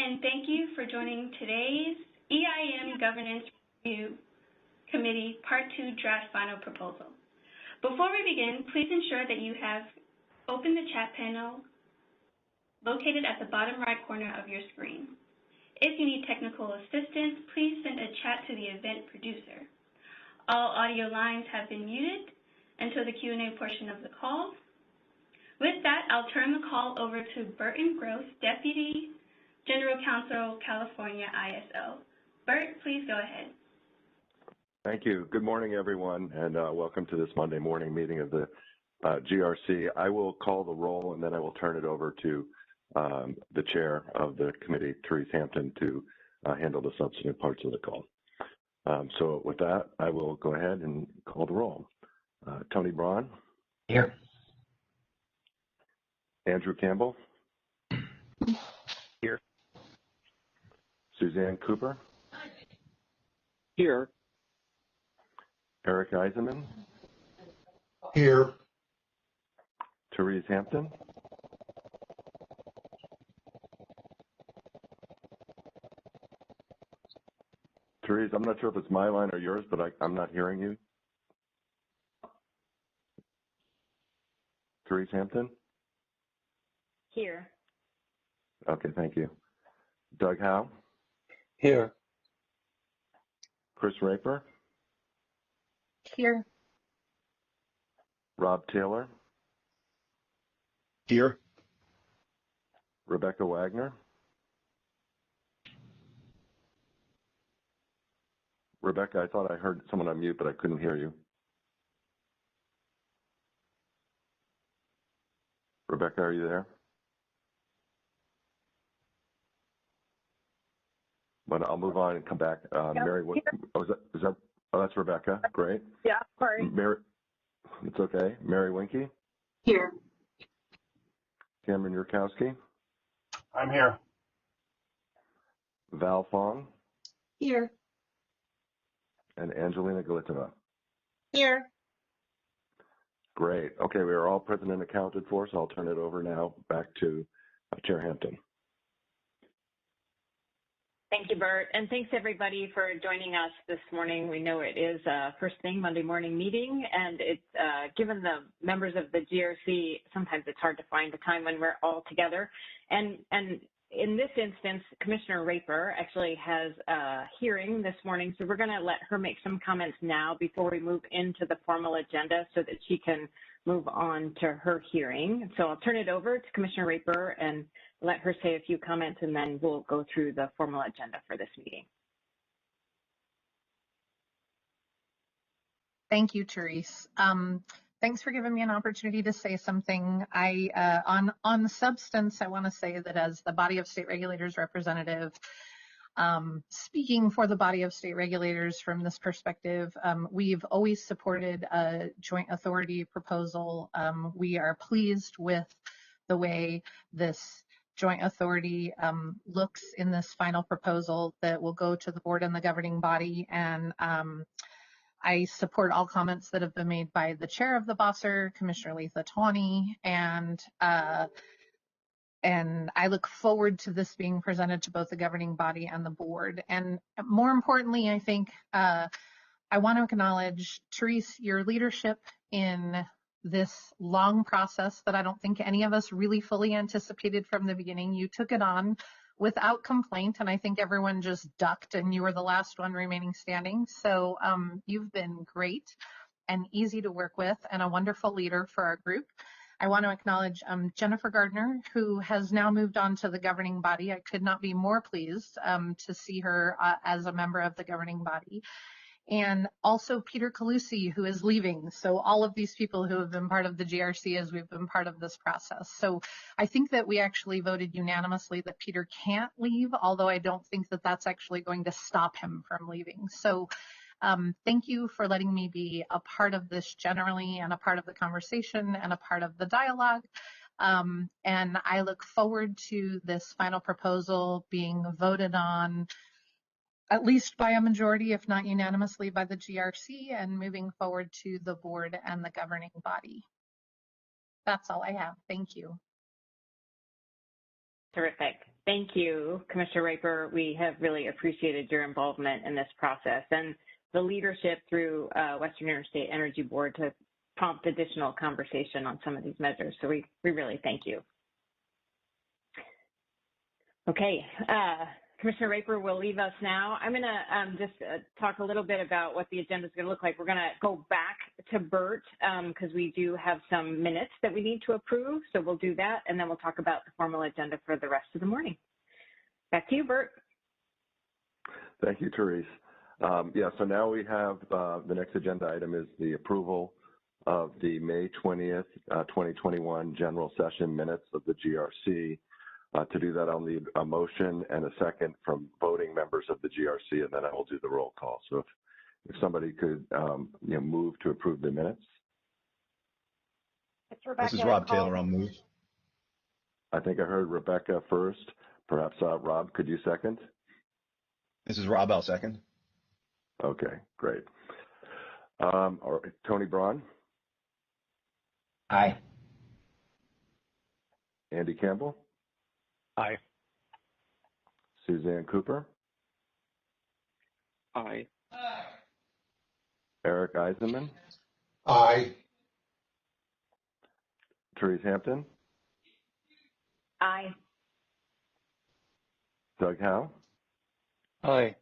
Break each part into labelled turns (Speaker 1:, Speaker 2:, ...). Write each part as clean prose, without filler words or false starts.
Speaker 1: and thank you for joining today's EIM Governance Review Committee Part 2 Draft Final Proposal. Before we begin, please ensure that you have opened the chat panel located at the bottom right corner of your screen. If you need technical assistance, please send a chat to the event producer. All audio lines have been muted until the Q&A portion of the call. With that, I'll turn the call over to Burton Gross, Deputy General Counsel, California ISO. Bert, please go ahead.
Speaker 2: Thank you. Good morning, everyone, and welcome to this Monday morning meeting of the GRC. I will call the roll, and then I will turn it over to the chair of the committee, Teresa Hampton, to handle the substantive parts of the call. So with that, I will go ahead and call the roll. Tony Braun.
Speaker 3: Here.
Speaker 2: Andrew Campbell.
Speaker 3: Here.
Speaker 2: Suzanne Cooper.
Speaker 3: Here.
Speaker 2: Eric Eisenman.
Speaker 3: Here.
Speaker 2: Teresa Hampton. Teresa, I'm not sure if it's my line or yours, but I'm not hearing you. Teresa Hampton?
Speaker 4: Here.
Speaker 2: Okay, thank you. Doug Howe?
Speaker 3: Here.
Speaker 2: Chris Raper?
Speaker 4: Here.
Speaker 2: Rob Taylor?
Speaker 3: Here.
Speaker 2: Rebecca Wagner? Rebecca, I thought I heard someone on mute, but I couldn't hear you. Rebecca, are you there? But I'll move on and come back. Mary, that's Rebecca. Great.
Speaker 4: Yeah, sorry.
Speaker 2: Mary, it's okay. Mary Winkie?
Speaker 4: Here.
Speaker 2: Cameron Yurkowski?
Speaker 3: I'm here.
Speaker 2: Val Fong?
Speaker 4: Here.
Speaker 2: And Angelina Galitova?
Speaker 4: Here.
Speaker 2: Great. Okay, we are all present and accounted for, so I'll turn it over now back to Chair Hampton.
Speaker 4: Thank you, Bert, and thanks everybody for joining us this morning. We know it is a first thing Monday morning meeting, and it's given the members of the GRC, sometimes it's hard to find a time when we're all together. And in this instance, Commissioner Raper actually has a hearing this morning, so we're going to let her make some comments now before we move into the formal agenda so that she can move on to her hearing. So I'll turn it over to Commissioner Raper and let her say a few comments, and then we'll go through the formal agenda for this meeting.
Speaker 5: Thank you, Therese. Thanks for giving me an opportunity to say something. On the substance, I want to say that as the body of state regulators representative, speaking for the body of state regulators from this perspective, we've always supported a joint authority proposal. We are pleased with the way this joint authority looks in this final proposal that will go to the board and the governing body. And I support all comments that have been made by the chair of the BOSSR, Commissioner Letha Tawney, and I look forward to this being presented to both the governing body and the board. And more importantly, I think I want to acknowledge, Therese, your leadership in this long process that I don't think any of us really fully anticipated from the beginning. You took it on without complaint, and I think everyone just ducked, and you were the last one remaining standing. So you've been great and easy to work with and a wonderful leader for our group. I want to acknowledge Jennifer Gardner, who has now moved on to the governing body. I could not be more pleased to see her as a member of the governing body. And also Peter Calusi, who is leaving. So all of these people who have been part of the GRC as we've been part of this process. So I think that we actually voted unanimously that Peter can't leave, although I don't think that that's actually going to stop him from leaving. So thank you for letting me be a part of this generally and a part of the conversation and a part of the dialogue. And I look forward to this final proposal being voted on at least by a majority, if not unanimously, by the GRC, and moving forward to the board and the governing body. That's all I have. Thank you.
Speaker 4: Terrific. Thank you, Commissioner Raper. We have really appreciated your involvement in this process and the leadership through Western Interstate Energy Board to prompt additional conversation on some of these measures. So we really thank you. Okay, Commissioner Raper will leave us now. I'm going to just talk a little bit about what the agenda is going to look like. We're going to go back to Bert because we do have some minutes that we need to approve. So we'll do that, and then we'll talk about the formal agenda for the rest of the morning. Back to you, Bert.
Speaker 2: Thank you, Teresa. So now we have the next agenda item is the approval of the May 20th, 2021 general session minutes of the GRC. To do that, I'll need a motion and a second from voting members of the GRC, and then I will do the roll call. So if somebody could move to approve the minutes.
Speaker 6: This is Rob Taylor. I'll move.
Speaker 2: I think I heard Rebecca first. Perhaps Rob, could you second?
Speaker 6: This is Rob. I'll second.
Speaker 2: Okay, great. All right, Tony Braun.
Speaker 3: Aye.
Speaker 2: Andy Campbell.
Speaker 3: Aye.
Speaker 2: Suzanne Cooper.
Speaker 3: Aye.
Speaker 2: Eric Eisenman.
Speaker 3: Aye.
Speaker 2: Teresa Hampton.
Speaker 4: Aye.
Speaker 2: Doug Howe.
Speaker 3: Aye.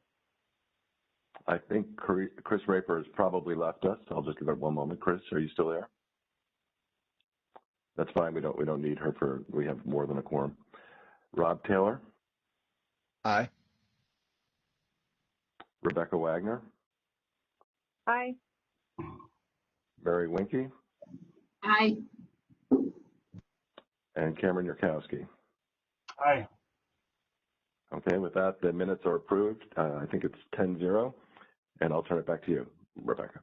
Speaker 2: I think Chris Raper has probably left us. I'll just give it one moment. Chris, are you still there? That's fine. We don't need her we have more than a quorum. Rob Taylor.
Speaker 6: Aye.
Speaker 2: Rebecca Wagner.
Speaker 4: Aye.
Speaker 2: Mary Winkie.
Speaker 5: Aye.
Speaker 2: And Cameron Yurkowski.
Speaker 3: Aye.
Speaker 2: Okay, with that, the minutes are approved. I think it's 10-0, and I'll turn it back to you, Rebecca.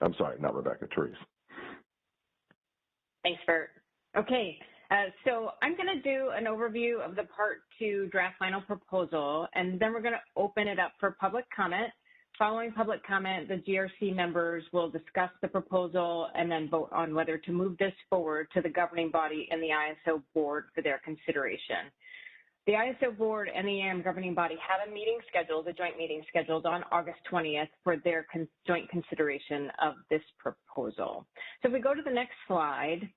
Speaker 2: I'm sorry, not Rebecca, Teresa.
Speaker 4: Thanks, Bert. Okay, so I'm going to do an overview of the Part 2 draft final proposal, and then we're going to open it up for public comment. Following public comment, the GRC members will discuss the proposal and then vote on whether to move this forward to the governing body and the ISO board for their consideration. The ISO board and the EIM governing body have a meeting scheduled, a joint meeting scheduled on August 20th for their joint consideration of this proposal. So if we go to the next slide,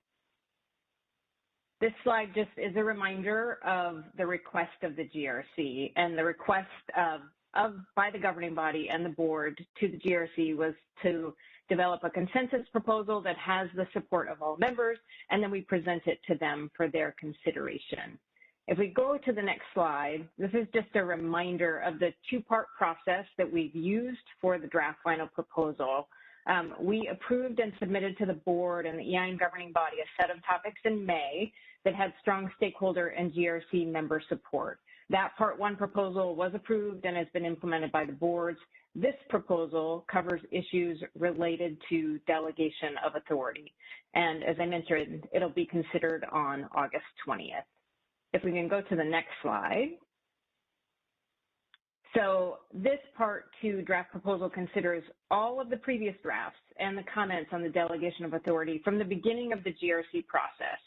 Speaker 4: this slide just is a reminder of the request of the GRC, and the request by the governing body and the board to the GRC was to develop a consensus proposal that has the support of all members, and then we present it to them for their consideration. If we go to the next slide, this is just a reminder of the two-part process that we've used for the draft final proposal. We approved and submitted to the board and the EIM governing body a set of topics in May that had strong stakeholder and GRC member support. That Part 1 proposal was approved and has been implemented by the boards. This proposal covers issues related to delegation of authority. And as I mentioned, it'll be considered on August 20th. If we can go to the next slide. So this Part 2 draft proposal considers all of the previous drafts and the comments on the delegation of authority from the beginning of the GRC process.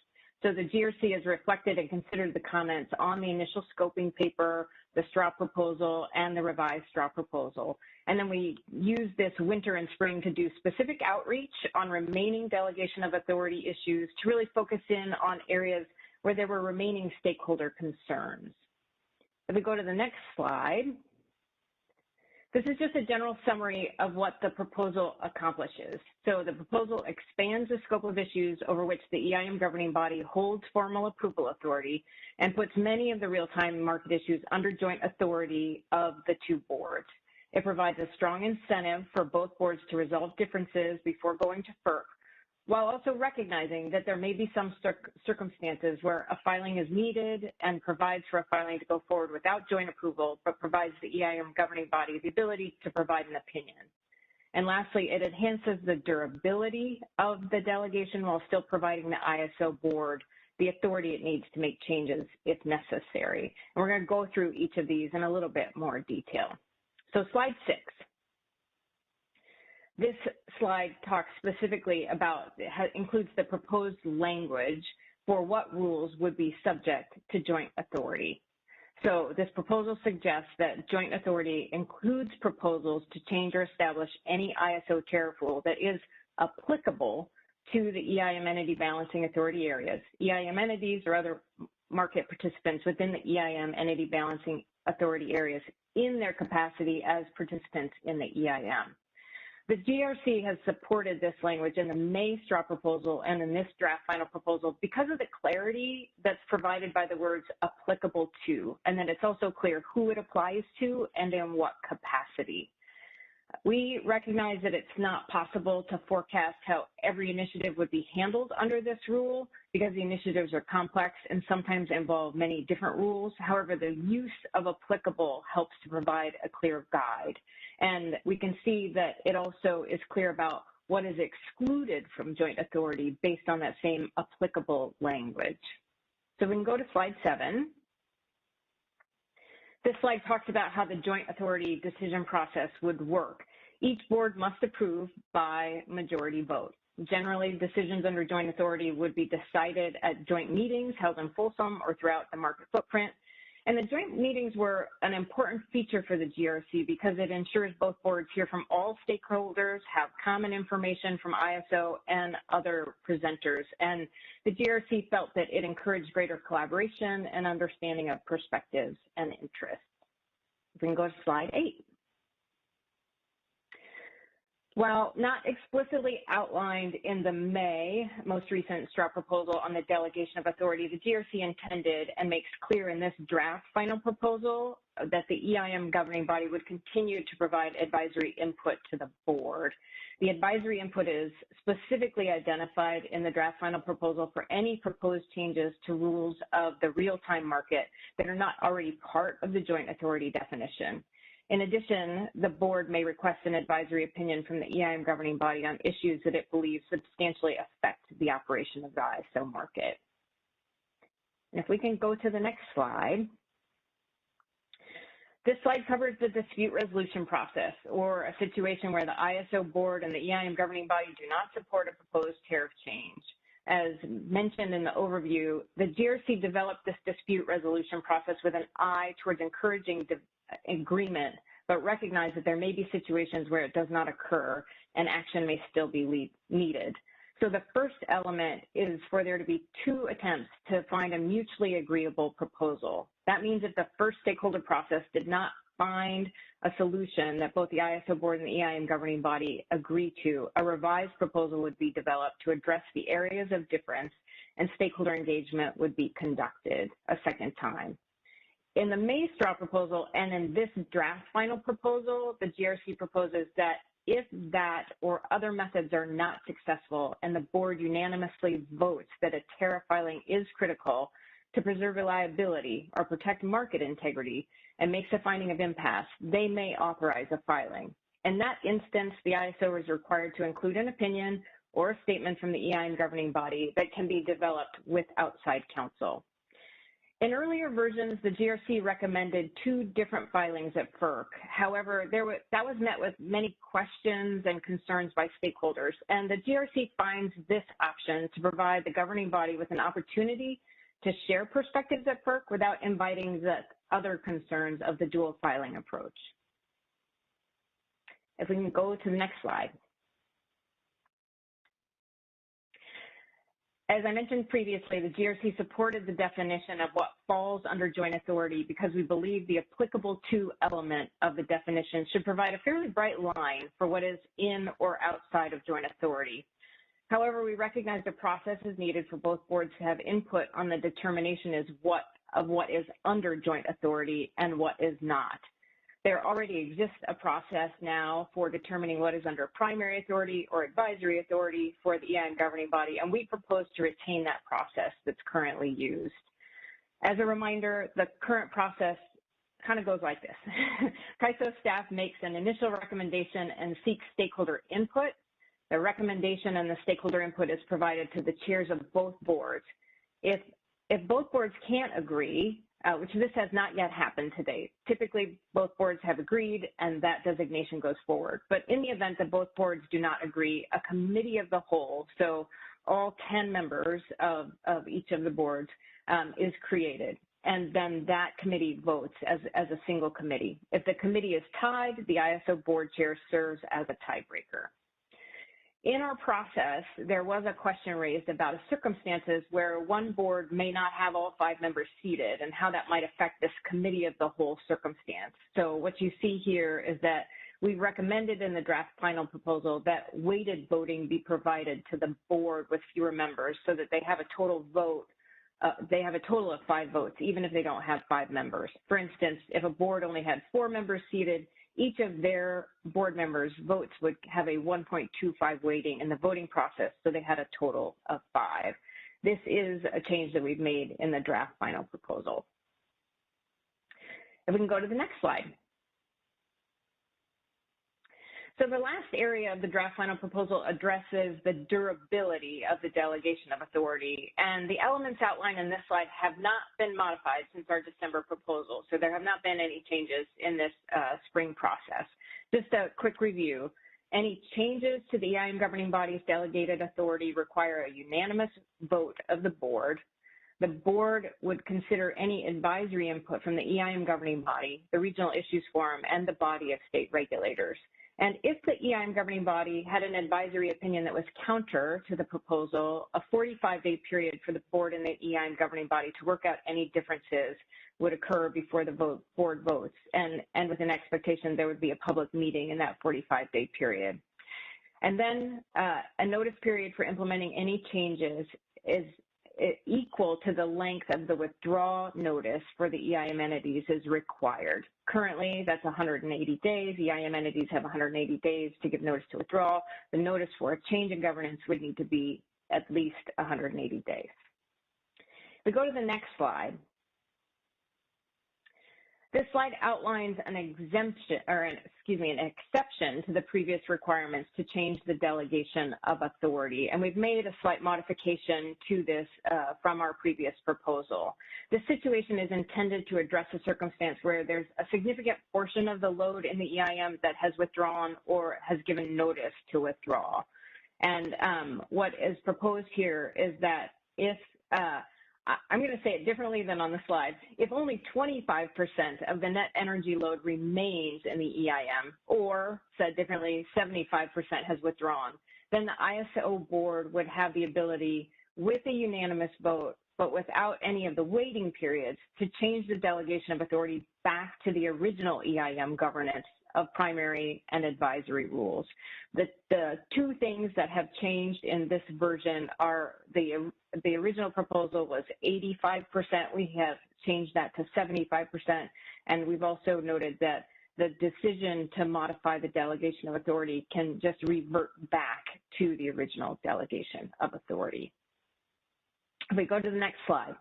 Speaker 4: So the GRC has reflected and considered the comments on the initial scoping paper, the straw proposal, and the revised straw proposal. And then we use this winter and spring to do specific outreach on remaining delegation of authority issues to really focus in on areas where there were remaining stakeholder concerns. If we go to the next slide, this is just a general summary of what the proposal accomplishes. So the proposal expands the scope of issues over which the EIM governing body holds formal approval authority and puts many of the real-time market issues under joint authority of the two boards. It provides a strong incentive for both boards to resolve differences before going to FERC, while also recognizing that there may be some circumstances where a filing is needed and provides for a filing to go forward without joint approval, but provides the EIM governing body the ability to provide an opinion. And lastly, it enhances the durability of the delegation while still providing the ISO board the authority it needs to make changes if necessary. And we're going to go through each of these in a little bit more detail. So slide 6. This slide talks specifically about, includes the proposed language for what rules would be subject to joint authority. So this proposal suggests that joint authority includes proposals to change or establish any ISO tariff rule that is applicable to the EIM entity balancing authority areas. EIM entities or other market participants within the EIM entity balancing authority areas in their capacity as participants in the EIM. The GRC has supported this language in the May straw proposal and in this draft final proposal because of the clarity that's provided by the words applicable to, and that it's also clear who it applies to and in what capacity. We recognize that it's not possible to forecast how every initiative would be handled under this rule because the initiatives are complex and sometimes involve many different rules. However, the use of applicable helps to provide a clear guide. And we can see that it also is clear about what is excluded from joint authority based on that same applicable language. So we can go to slide 7. This slide talks about how the joint authority decision process would work. Each board must approve by majority vote. Generally, decisions under joint authority would be decided at joint meetings held in Folsom or throughout the market footprint. And the joint meetings were an important feature for the GRC because it ensures both boards hear from all stakeholders, have common information from ISO and other presenters. And the GRC felt that it encouraged greater collaboration and understanding of perspectives and interests. We can go to slide 8. While not explicitly outlined in the May most recent straw proposal on the delegation of authority, the GRC intended and makes clear in this draft final proposal that the EIM governing body would continue to provide advisory input to the board. The advisory input is specifically identified in the draft final proposal for any proposed changes to rules of the real-time market that are not already part of the joint authority definition. In addition, the board may request an advisory opinion from the EIM governing body on issues that it believes substantially affect the operation of the ISO market. And if we can go to the next slide. This slide covers the dispute resolution process, or a situation where the ISO board and the EIM governing body do not support a proposed tariff change. As mentioned in the overview, the GRC developed this dispute resolution process with an eye towards encouraging agreement, but recognize that there may be situations where it does not occur and action may still be needed. So the first element is for there to be 2 attempts to find a mutually agreeable proposal. That means if the first stakeholder process did not find a solution that both the ISO board and the EIM governing body agree to, a revised proposal would be developed to address the areas of difference, and stakeholder engagement would be conducted a second time. In the May straw proposal and in this draft final proposal, the GRC proposes that if that or other methods are not successful and the board unanimously votes that a tariff filing is critical to preserve reliability or protect market integrity and makes a finding of impasse, they may authorize a filing. In that instance, the ISO is required to include an opinion or a statement from the EIM governing body that can be developed with outside counsel. In earlier versions, the GRC recommended 2 different filings at FERC. However, that was met with many questions and concerns by stakeholders, and the GRC finds this option to provide the governing body with an opportunity to share perspectives at FERC without inviting the other concerns of the dual filing approach. If we can go to the next slide. As I mentioned previously, the GRC supported the definition of what falls under joint authority because we believe the applicable to element of the definition should provide a fairly bright line for what is in or outside of joint authority. However, we recognize the process is needed for both boards to have input on the determination of what is under joint authority and what is not. There already exists a process now for determining what is under primary authority or advisory authority for the EIM governing body, and we propose to retain that process that's currently used. As a reminder, the current process kind of goes like this. CAISO staff makes an initial recommendation and seeks stakeholder input. The recommendation and the stakeholder input is provided to the chairs of both boards. If both boards can't agree, which this has not yet happened to date. Typically, both boards have agreed and that designation goes forward. But in the event that both boards do not agree, a committee of the whole, so all 10 members of each of the boards is created. And then that committee votes as a single committee. If the committee is tied, the ISO board chair serves as a tiebreaker. In our process, there was a question raised about circumstances where one board may not have all 5 members seated and how that might affect this committee of the whole circumstance. So what you see here is that we recommended in the draft final proposal that weighted voting be provided to the board with fewer members so that they have a total vote. They have a total of 5 votes, even if they don't have 5 members. For instance, if a board only had 4 members seated, each of their board members' votes would have a 1.25 weighting in the voting process, so they had a total of 5. This is a change that we've made in the draft final proposal. If we can go to the next slide. So the last area of the draft final proposal addresses the durability of the delegation of authority, and the elements outlined in this slide have not been modified since our December proposal, so there have not been any changes in this spring process. Just a quick review. Any changes to the EIM governing body's delegated authority require a unanimous vote of the board. The board would consider any advisory input from the EIM governing body, the Regional Issues Forum, and the body of state regulators. And if the EIM governing body had an advisory opinion that was counter to the proposal, a 45-day period for the board and the EIM governing body to work out any differences would occur before the board votes, and with an expectation there would be a public meeting in that 45-day period. And then a notice period for implementing any changes is equal to the length of the withdrawal notice for the EIM entities is required. Currently, that's 180 days. EIM entities have 180 days to give notice to withdraw. The notice for a change in governance would need to be at least 180 days. If we go to the next slide. This slide outlines an exemption, or an exception to the previous requirements to change the delegation of authority. And we've made a slight modification to this from our previous proposal. This situation is intended to address a circumstance where there's a significant portion of the load in the EIM that has withdrawn or has given notice to withdraw. And what is proposed here is that if I'm going to say it differently than on the slide. If only 25% of the net energy load remains in the EIM, or said differently, 75% has withdrawn, then the ISO board would have the ability, with a unanimous vote, but without any of the waiting periods, to change the delegation of authority back to the original EIM governance of primary and advisory rules. The two things that have changed in this version are the original proposal was 85%. We have changed that to 75%. And we've also noted that the decision to modify the delegation of authority can just revert back to the original delegation of authority. If we go to the next slide.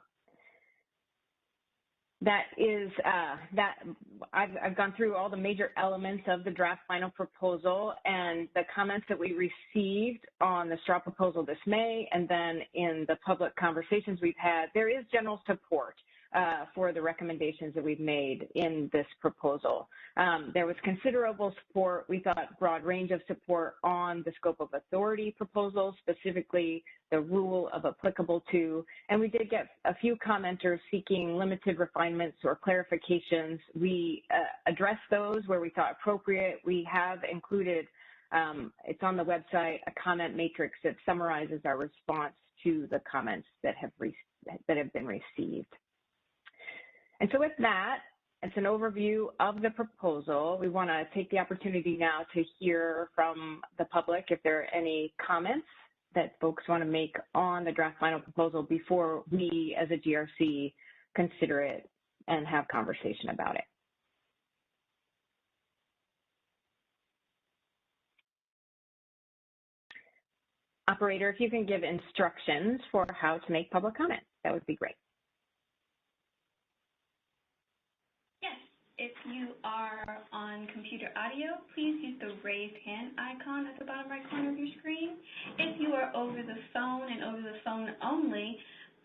Speaker 4: I've gone through all the major elements of the draft final proposal, and the comments that we received on the straw proposal this May, and then in the public conversations we've had, there is general support for the recommendations that we've made in this proposal. There was considerable support, we thought, broad range of support on the scope of authority proposal, specifically the rule of applicable to, and we did get a few commenters seeking limited refinements or clarifications. We addressed those where we thought appropriate. We have included, it's on the website, a comment matrix that summarizes our response to the comments that have been received. And so with that, it's an overview of the proposal. We want to take the opportunity now to hear from the public if there are any comments that folks want to make on the draft final proposal before we as a GRC consider it and have conversation about it. Operator, if you can give instructions for how to make public comment, that would be great.
Speaker 1: If you are on computer audio, please use the raise hand icon at the bottom right corner of your screen. If you are over the phone and over the phone only,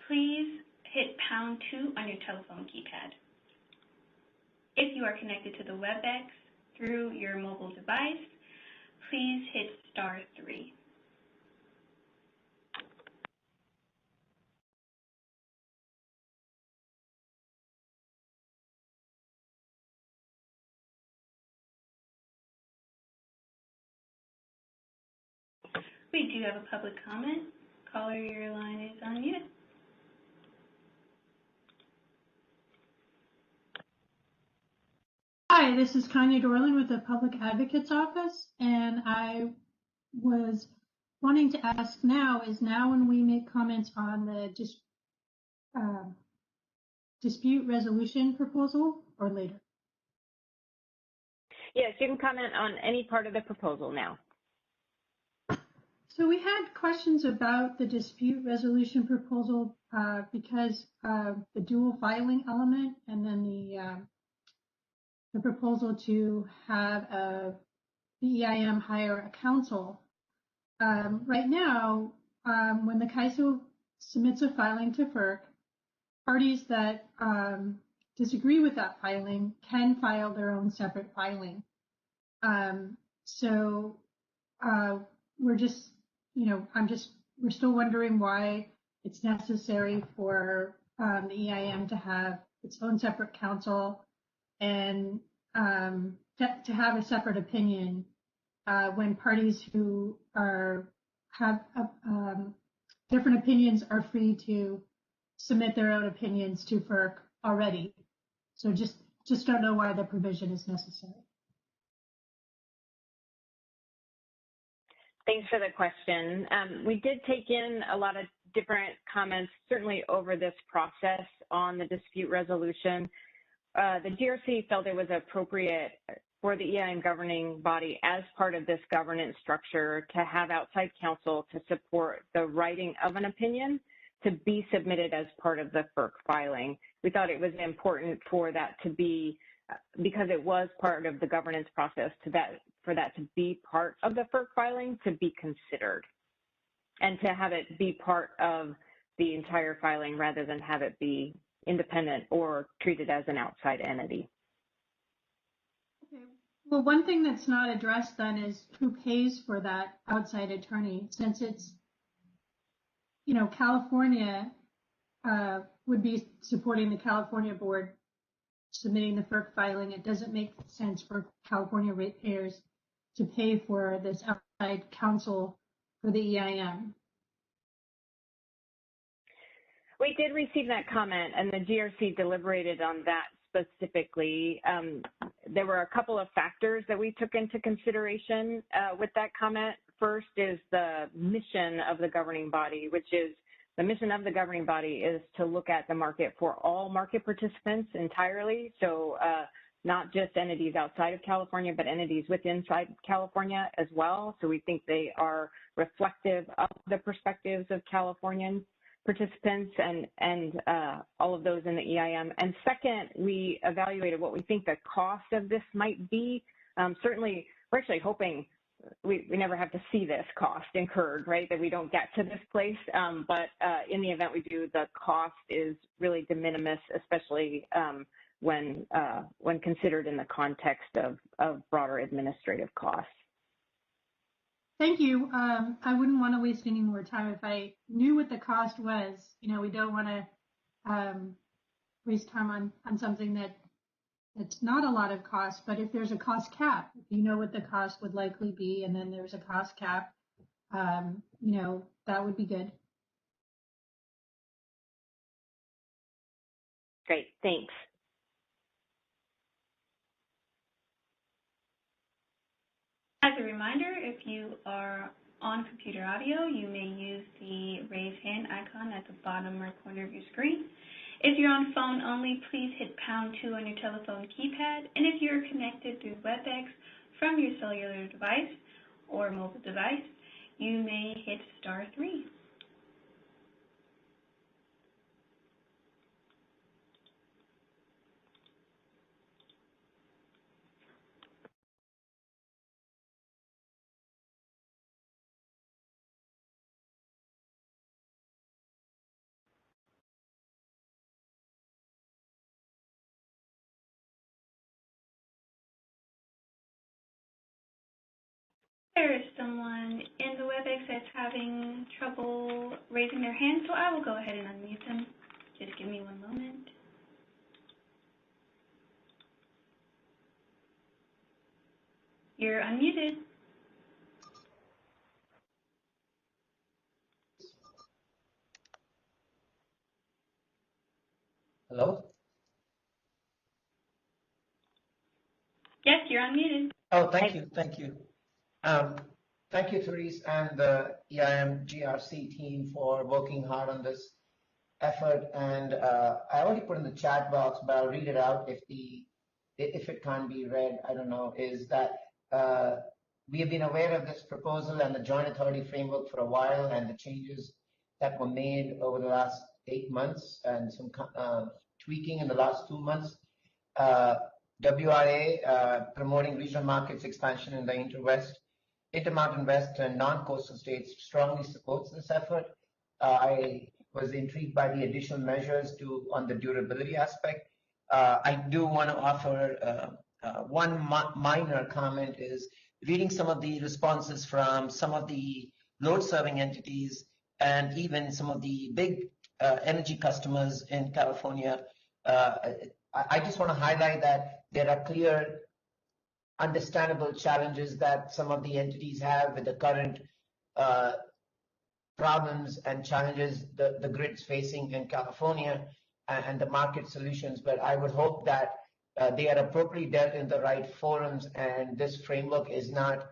Speaker 1: please hit #2 on your telephone keypad. If you are connected to the WebEx through your mobile device, please hit *3. We do have a public comment. Caller, your line is unmuted.
Speaker 7: Hi, this is Kanya Dorlin with the Public Advocate's Office, and I was wanting to ask now, is now when we make comments on the dispute resolution proposal or later?
Speaker 4: Yes, you can comment on any part of the proposal now.
Speaker 7: So we had questions about the dispute resolution proposal because the dual filing element and then the proposal to have the EIM hire a counsel. Right now, when the CAISO submits a filing to FERC, parties that disagree with that filing can file their own separate filing. So we're just, we're still wondering why it's necessary for the EIM to have its own separate counsel and to have a separate opinion when parties who have different opinions are free to submit their own opinions to FERC already. So just don't know why the provision is necessary.
Speaker 4: Thanks for the question. We did take in a lot of different comments, certainly over this process on the dispute resolution. The GRC felt it was appropriate for the EIM governing body as part of this governance structure to have outside counsel to support the writing of an opinion to be submitted as part of the FERC filing. We thought it was important for that to be, because it was part of the governance process, for that to be part of the FERC filing to be considered and to have it be part of the entire filing rather than have it be independent or treated as an outside entity.
Speaker 7: Okay. Well, one thing that's not addressed then is who pays for that outside attorney, since it's, California would be supporting the California board submitting the FERC filing. It doesn't make sense for California ratepayers to pay for this outside counsel for the EIM.
Speaker 4: We did receive that comment, and the GRC deliberated on that specifically. There were a couple of factors that we took into consideration with that comment. First is the mission of the governing body, which is the mission of the governing body is to look at the market for all market participants entirely. So not just entities outside of California, but entities inside California as well. So we think they are reflective of the perspectives of Californian participants and all of those in the EIM. And second, we evaluated what we think the cost of this might be. Certainly, we're actually hoping we never have to see this cost incurred, right, that we don't get to this place. But in the event we do, the cost is really de minimis, especially when considered in the context of broader administrative costs.
Speaker 7: Thank you. I wouldn't want to waste any more time. If I knew what the cost was, we don't want to waste time on something that's not a lot of cost. But if there's a cost cap, if you know what the cost would likely be, and then there's a cost cap, that would be good.
Speaker 4: Great, thanks.
Speaker 1: As a reminder, if you are on computer audio, you may use the raise hand icon at the bottom right corner of your screen. If you're on phone only, please hit #2 on your telephone keypad. And if you're connected through WebEx from your cellular device or mobile device, you may hit *3. There is someone in the WebEx that's having trouble raising their hand, so I will go ahead and unmute them. Just give me one moment. You're unmuted. Yes, you're unmuted.
Speaker 8: Oh, thank you. Thank you. Thank you, Teresa, and the EIM GRC team for working hard on this effort. And I already put in the chat box, but I'll read it out if it can't be read. I don't know. Is that we have been aware of this proposal and the joint authority framework for a while, and the changes that were made over the last 8 months and some tweaking in the last 2 months. WRA promoting regional markets expansion in the Intermountain West and non-coastal states strongly supports this effort. I was intrigued by the additional measures on the durability aspect. I do want to offer one minor comment is reading some of the responses from some of the load-serving entities and even some of the big energy customers in California. I just want to highlight that there are clear, understandable challenges that some of the entities have with the current problems and challenges the grid's facing in California and the market solutions. But I would hope that they are appropriately dealt in the right forums, and this framework is not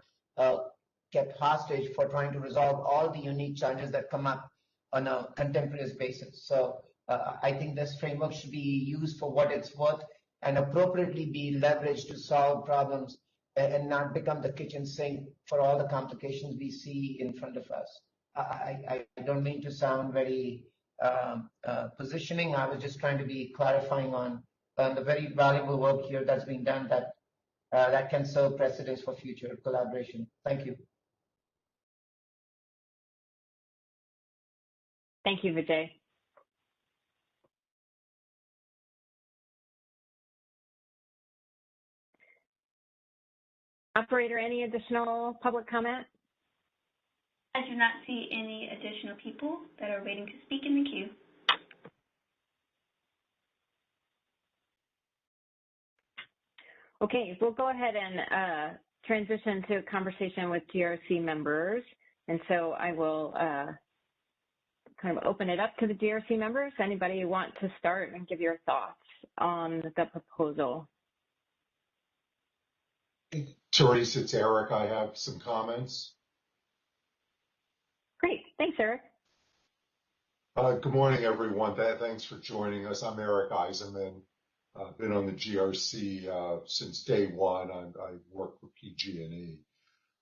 Speaker 8: kept hostage for trying to resolve all the unique challenges that come up on a contemporaneous basis. So I think this framework should be used for what it's worth and appropriately be leveraged to solve problems and not become the kitchen sink for all the complications we see in front of us. I don't mean to sound very positioning. I was just trying to be clarifying on the very valuable work here that's being done that can serve precedents for future collaboration. Thank you.
Speaker 4: Thank you, Vijay. Operator, any additional public comment?
Speaker 1: I do not see any additional people that are waiting to speak in the queue.
Speaker 4: Okay, we'll go ahead and transition to a conversation with GRC members. And so I will kind of open it up to the GRC members. Anybody want to start and give your thoughts on the proposal?
Speaker 3: Teresa, it's Eric. I have some comments.
Speaker 4: Great. Thanks, Eric.
Speaker 3: Good morning, everyone. Thanks for joining us. I'm Eric Eisenman. I've been on the GRC since day one. I work for PG&E.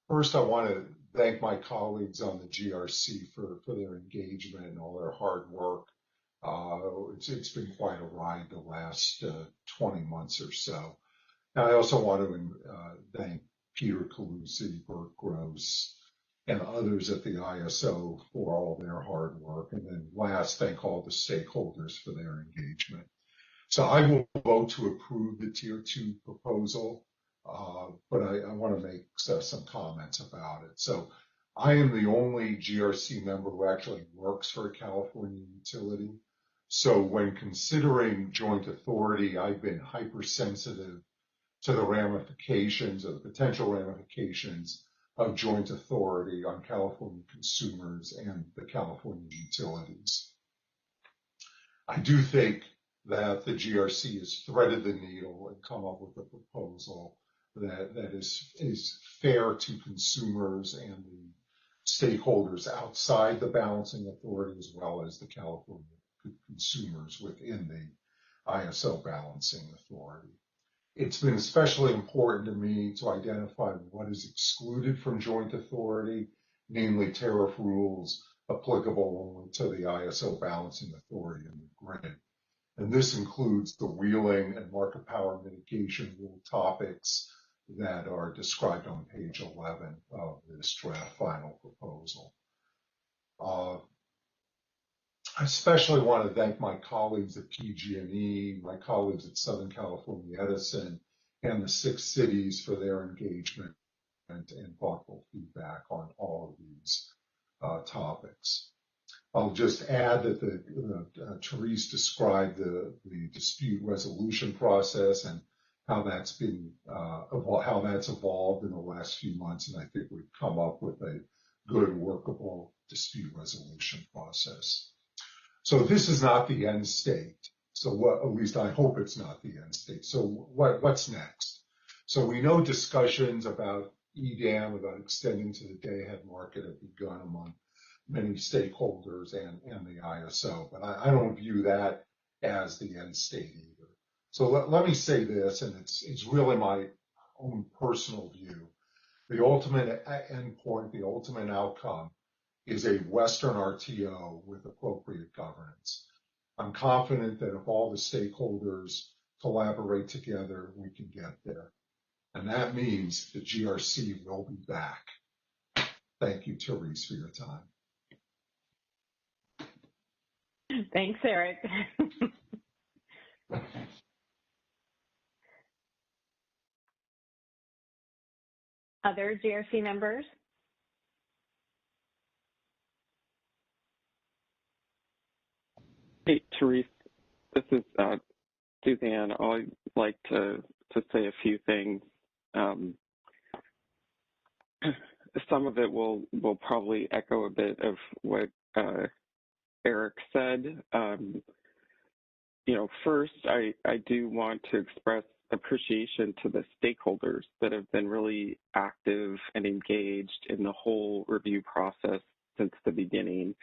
Speaker 3: First, I want to thank my colleagues on the GRC for their engagement and all their hard work. It's been quite a ride the last 20 months or so. And I also want to thank Peter Calusi, Berg, Gross, and others at the ISO for all their hard work. And then last, thank all the stakeholders for their engagement. So I will vote to approve the Tier 2 proposal, but I want to make some comments about it. So I am the only GRC member who actually works for a California utility. So when considering joint authority, I've been hypersensitive to the ramifications or the potential ramifications of joint authority on California consumers and the California utilities. I do think that the GRC has threaded the needle and come up with a proposal that is fair to consumers and the stakeholders outside the balancing authority, as well as the California consumers within the ISO balancing authority. It's been especially important to me to identify what is excluded from joint authority, namely tariff rules applicable only to the ISO balancing authority and the grid. And this includes the wheeling and market power mitigation rule topics that are described on page 11 of this draft final proposal. I especially want to thank my colleagues at PG&E, my colleagues at Southern California Edison, and the 6 cities for their engagement and thoughtful feedback on all of these topics. I'll just add that Teresa described the dispute resolution process and how that's been how that's evolved in the last few months, and I think we've come up with a good, workable dispute resolution process. So this is not the end state. So at least I hope it's not the end state. So what's next? So we know discussions about EDAM, about extending to the day-ahead market, have begun among many stakeholders and the ISO, but I don't view that as the end state either. So let me say this, and it's really my own personal view. The ultimate endpoint, the ultimate outcome is a Western RTO with appropriate governance. I'm confident that if all the stakeholders collaborate together, we can get there. And that means the GRC will be back. Thank you, Teresa, for your time.
Speaker 4: Thanks, Eric. Other GRC members?
Speaker 9: Hey, Teresa, this is Suzanne. I'd like to say a few things. Some of it will probably echo a bit of what Eric said. First, I do want to express appreciation to the stakeholders that have been really active and engaged in the whole review process since the beginning.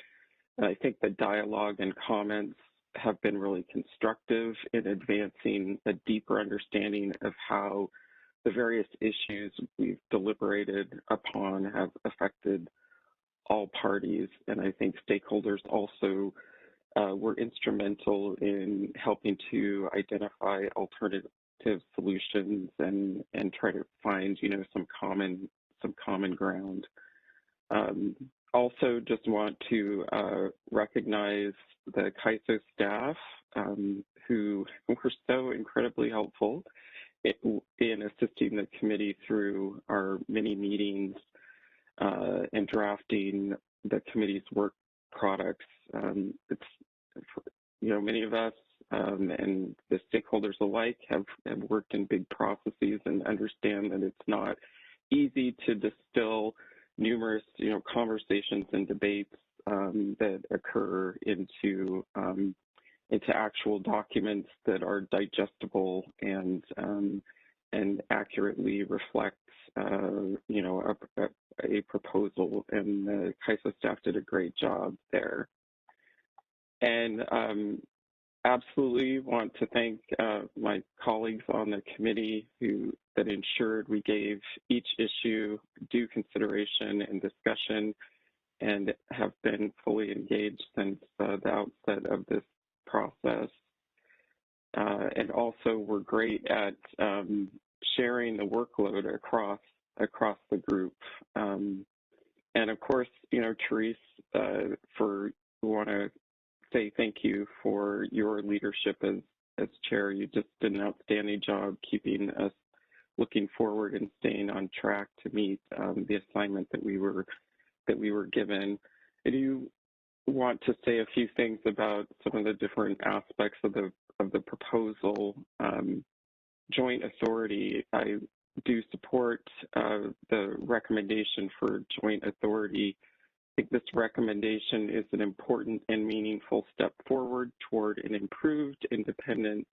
Speaker 9: And I think the dialogue and comments have been really constructive in advancing a deeper understanding of how the various issues we've deliberated upon have affected all parties. And I think stakeholders also were instrumental in helping to identify alternative solutions and try to find, some common ground. Also, just want to recognize the CAISO staff who were so incredibly helpful in assisting the committee through our many meetings and drafting the committee's work products. It's, many of us and the stakeholders alike have worked in big processes and understand that it's not easy to distill numerous, conversations and debates that occur into actual documents that are digestible and accurately reflect, a proposal. And the CAISO staff did a great job there. And absolutely want to thank my colleagues on the committee that ensured we gave each issue due consideration and discussion and have been fully engaged since the outset of this process. And also we're great at sharing the workload across the group. And of course, Teresa, we want to say thank you for your leadership as chair. You just did an outstanding job keeping us looking forward and staying on track to meet the assignment that we were given. I do want to say a few things about some of the different aspects of the proposal. Joint authority, I do support the recommendation for joint authority. I think this recommendation is an important and meaningful step forward toward an improved independent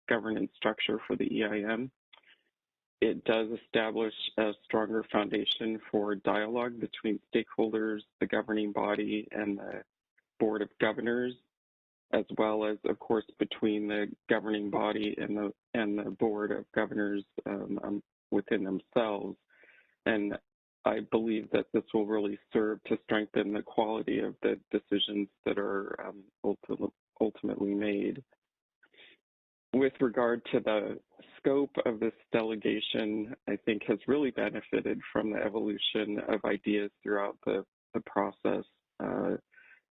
Speaker 9: governance structure for the EIM. It does establish a stronger foundation for dialogue between stakeholders, the governing body, and the Board of Governors, as well as, of course, between the governing body and the Board of Governors within themselves. And I believe that this will really serve to strengthen the quality of the decisions that are ultimately made. With regard to the scope of this delegation, I think has really benefited from the evolution of ideas throughout the process.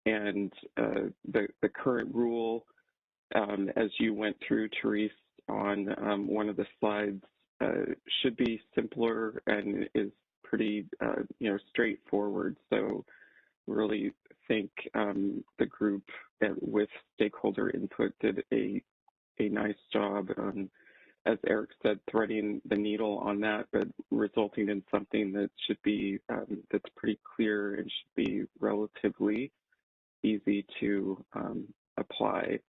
Speaker 9: And the current rule, as you went through, Teresa, on one of the slides, should be simpler and is pretty, straightforward. So really think the group with stakeholder input did a nice job, as Eric said, threading the needle on that, but resulting in something that should be, that's pretty clear and should be relatively easy to apply.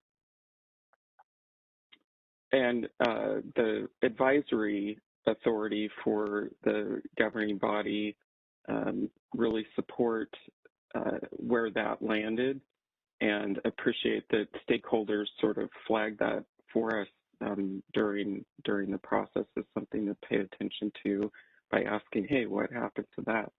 Speaker 9: And the advisory authority for the governing body really support where that landed, and appreciate that stakeholders sort of flagged that for us during the process as something to pay attention to by asking, hey, what happened to that?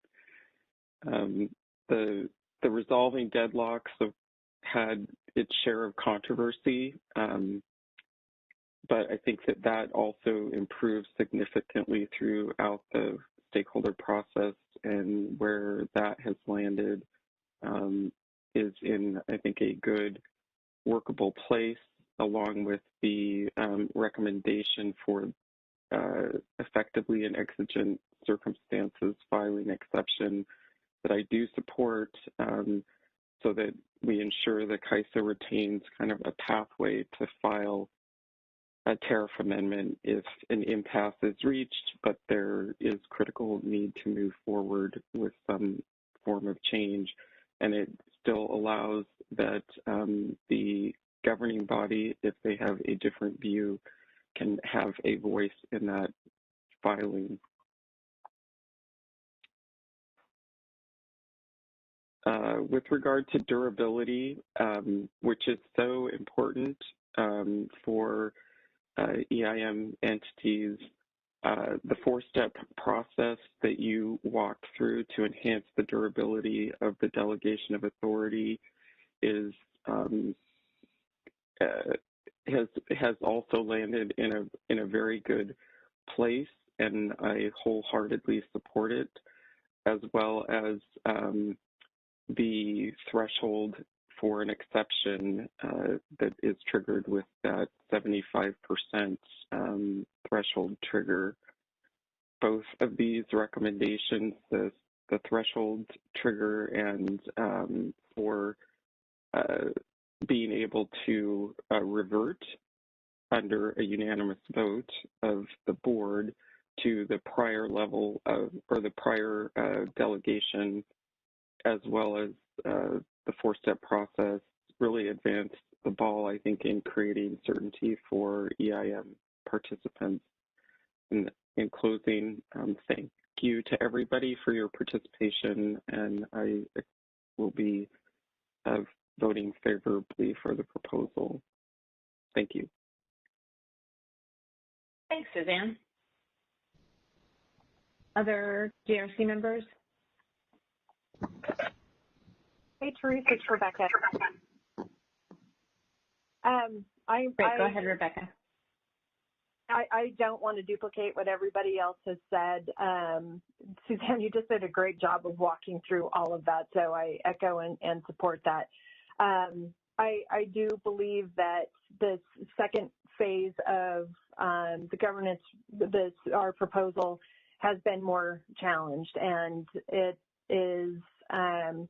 Speaker 9: The resolving deadlocks have had its share of controversy, but I think that also improves significantly throughout the stakeholder process, and where that has landed is in, I think, a good workable place, along with the recommendation for effectively in exigent circumstances filing exception that I do support, so that we ensure that CAISO retains kind of a pathway to file a tariff amendment if an impasse is reached, but there is critical need to move forward with some form of change. And it still allows that the governing body, if they have a different view, can have a voice in that filing. With regard to durability, which is so important for EIM entities, the four-step process that you walked through to enhance the durability of the delegation of authority is has also landed in a very good place, and I wholeheartedly support it, as well as the threshold for an exception that is triggered with that 75% threshold trigger. Both of these recommendations, the threshold trigger and for being able to revert under a unanimous vote of the board to the prior level of, or the prior delegation, as well as the four-step process, really advanced the ball, I think, in creating certainty for EIM participants. In closing, thank you to everybody for your participation, and I will be voting favorably for the proposal. Thank you.
Speaker 4: Thanks, Suzanne. Other GRC members?
Speaker 10: Hey, Teresa, it's Rebecca.
Speaker 4: Great, go ahead, Rebecca.
Speaker 10: I don't want to duplicate what everybody else has said. Suzanne, you just did a great job of walking through all of that, so I echo and support that. I do believe that this second phase of the governance, our proposal, has been more challenged, and it is, I'm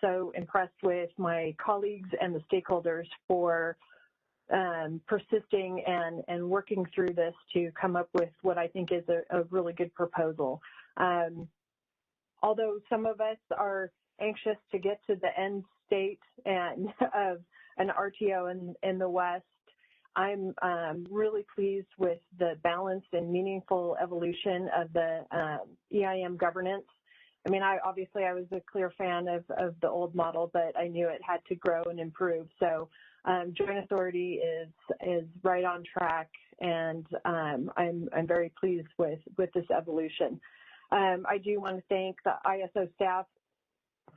Speaker 10: so impressed with my colleagues and the stakeholders for persisting and working through this to come up with what I think is a really good proposal. Although some of us are anxious to get to the end state and of an RTO in the West, I'm really pleased with the balanced and meaningful evolution of the EIM governance. I mean, I was a clear fan of the old model, but I knew it had to grow and improve. So joint authority is right on track, and I'm very pleased with this evolution. I do want to thank the ISO staff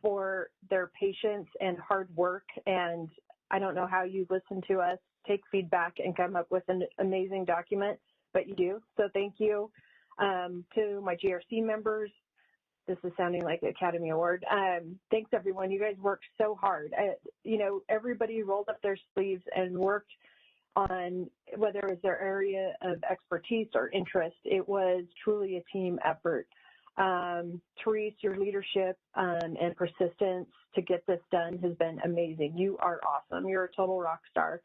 Speaker 10: for their patience and hard work, and I don't know how you listen to us, take feedback, and come up with an amazing document, but you do. So thank you to my GRC members. This is sounding like an Academy Award. Thanks, everyone. You guys worked so hard. Everybody rolled up their sleeves and worked on whether it was their area of expertise or interest. It was truly a team effort. Teresa, your leadership and persistence to get this done has been amazing. You are awesome. You're a total rock star.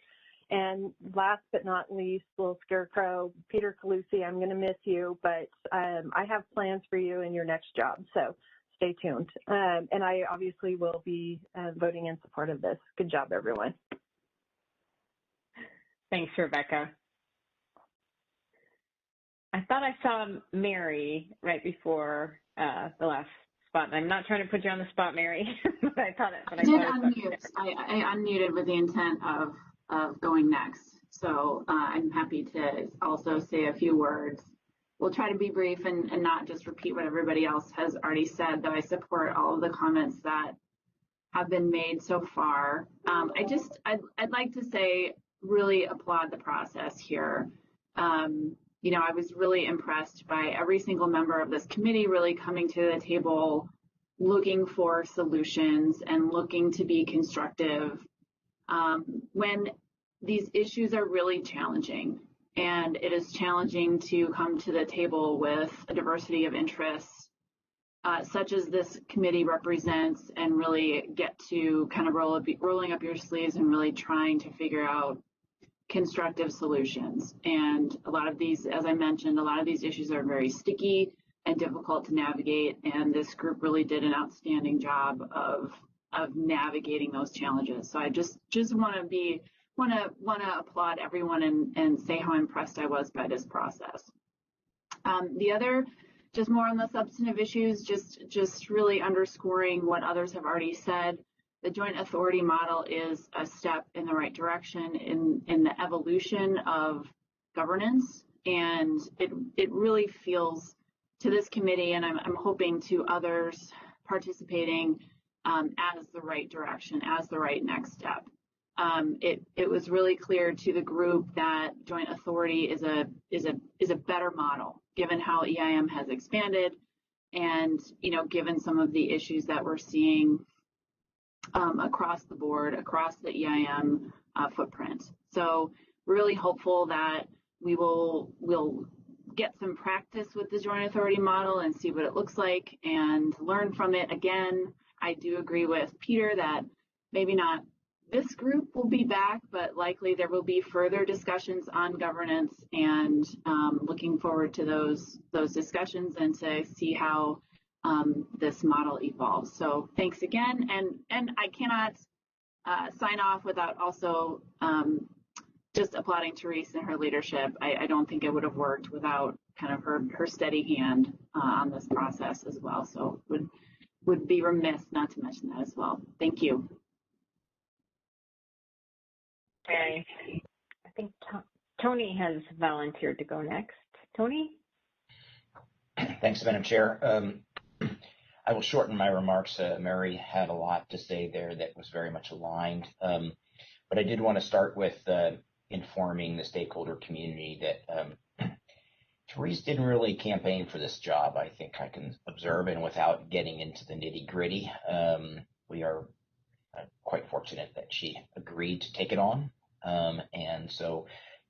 Speaker 10: And last but not least, little scarecrow, Peter Calusi, I'm going to miss you, but I have plans for you in your next job, so stay tuned. And I obviously will be voting in support of this. Good job, everyone.
Speaker 4: Thanks, Rebecca. I thought I saw Mary right before the last spot. And I'm not trying to put you on the spot, Mary, but I thought it.
Speaker 11: I did unmute. I unmuted with the intent of going next. So I'm happy to also say a few words. We'll try to be brief and not just repeat what everybody else has already said, though I support all of the comments that have been made so far. I'd like to say, really applaud the process here. You know, I was really impressed by every single member of this committee really coming to the table, looking for solutions and looking to be constructive when these issues are really challenging. And it is challenging to come to the table with a diversity of interests such as this committee represents and really get to kind of rolling up your sleeves and really trying to figure out constructive solutions. And a lot of these, as I mentioned, a lot of these issues are very sticky and difficult to navigate. And this group really did an outstanding job of navigating those challenges. So I just want to applaud everyone and say how impressed I was by this process. The other, just more on the substantive issues, just really underscoring what others have already said. The joint authority model is a step in the right direction in the evolution of governance, and it really feels to this committee, and I'm hoping to others participating, as the right direction, as the right next step. It was really clear to the group that joint authority is a better model given how EIM has expanded, and given some of the issues that we're seeing across the board, across the EIM footprint. So really hopeful that we'll get some practice with the joint authority model and see what it looks like and learn from it. Again, I do agree with Peter that maybe not this group will be back, but likely there will be further discussions on governance, and looking forward to those discussions and to see how this model evolves. So thanks again, and I cannot sign off without also just applauding Teresa and her leadership. I don't think it would have worked without kind of her steady hand on this process as well. So would be remiss not to mention that as well. Thank you.
Speaker 4: Okay, I think Tony has volunteered to go next. Tony?
Speaker 12: Thanks, Madam Chair. I will shorten my remarks. Mary had a lot to say there that was very much aligned. But I did want to start with informing the stakeholder community that Teresa didn't really campaign for this job, I think I can observe, and without getting into the nitty-gritty. We are quite fortunate that she agreed to take it on.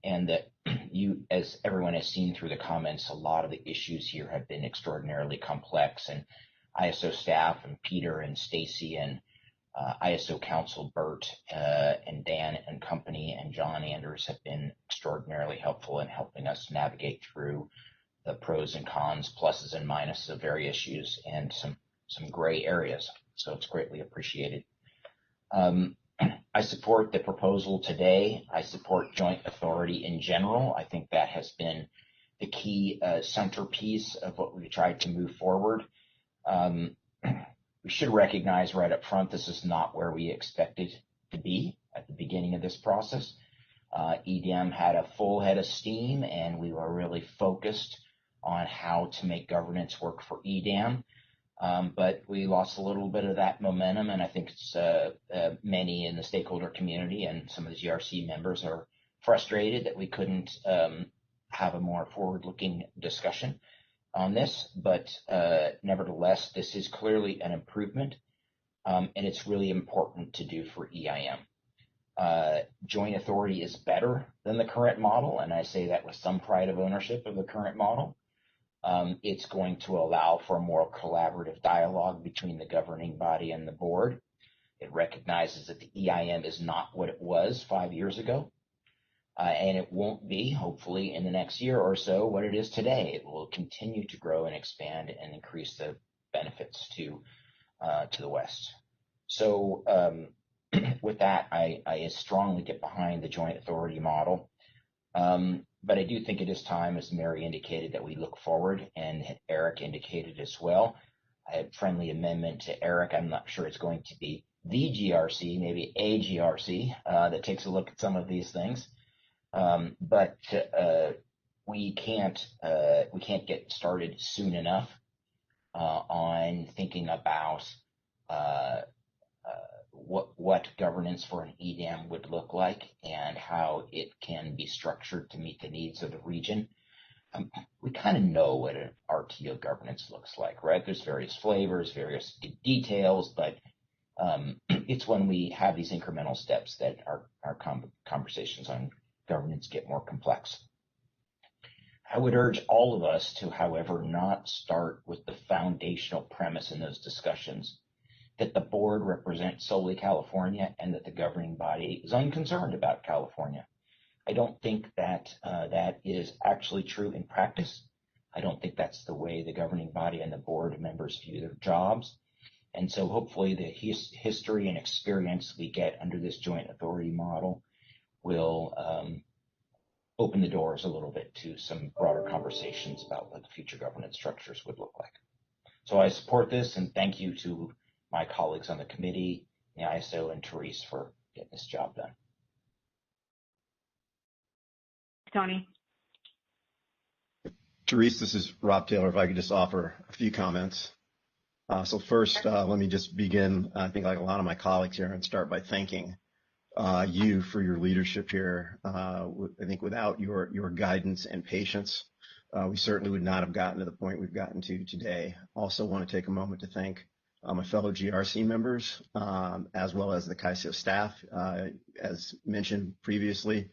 Speaker 12: And that you, as everyone has seen through the comments, a lot of the issues here have been extraordinarily complex, and ISO staff and Peter and Stacy and ISO counsel Bert and Dan and company and John Anders have been extraordinarily helpful in helping us navigate through the pros and cons, pluses and minuses of various issues and some gray areas. So it's greatly appreciated. I support the proposal today. I support joint authority in general. I think that has been the key centerpiece of what we've tried to move forward. We should recognize right up front, this is not where we expected to be at the beginning of this process. EDM had a full head of steam, and we were really focused on how to make governance work for EDM. But we lost a little bit of that momentum, and I think it's many in the stakeholder community and some of the GRC members are frustrated that we couldn't have a more forward-looking discussion on this. But nevertheless, this is clearly an improvement, and it's really important to do for EIM. Joint authority is better than the current model, and I say that with some pride of ownership of the current model. It's going to allow for a more collaborative dialogue between the governing body and the board. It recognizes that the EIM is not what it was 5 years ago, and it won't be, hopefully, in the next year or so what it is today. It will continue to grow and expand and increase the benefits to the West. So with that, I strongly get behind the joint authority model. But I do think it is time, as Mary indicated, that we look forward, and Eric indicated as well. I had a friendly amendment to Eric. I'm not sure it's going to be the GRC, maybe a GRC that takes a look at some of these things. But we can't get started soon enough on thinking about what governance for an EDAM would look like and how it can be structured to meet the needs of the region. We kind of know what an RTO governance looks like, right? There's various flavors, various details, but it's when we have these incremental steps that our conversations on governance get more complex. I would urge all of us to, however, not start with the foundational premise in those discussions that the board represents solely California and that the governing body is unconcerned about California. I don't think that that is actually true in practice. I don't think that's the way the governing body and the board members view their jobs. And so hopefully the history and experience we get under this joint authority model will open the doors a little bit to some broader conversations about what the future governance structures would look like. So I support this, and thank you to my colleagues on the committee, the ISO, and Teresa for getting this job done.
Speaker 4: Tony.
Speaker 6: Teresa, this is Rob Taylor. If I could just offer a few comments. So first, let me just begin, I think like a lot of my colleagues here, and start by thanking you for your leadership here. I think without your guidance and patience, we certainly would not have gotten to the point we've gotten to today. Also want to take a moment to thank my fellow GRC members, as well as the CAISO staff. As mentioned previously,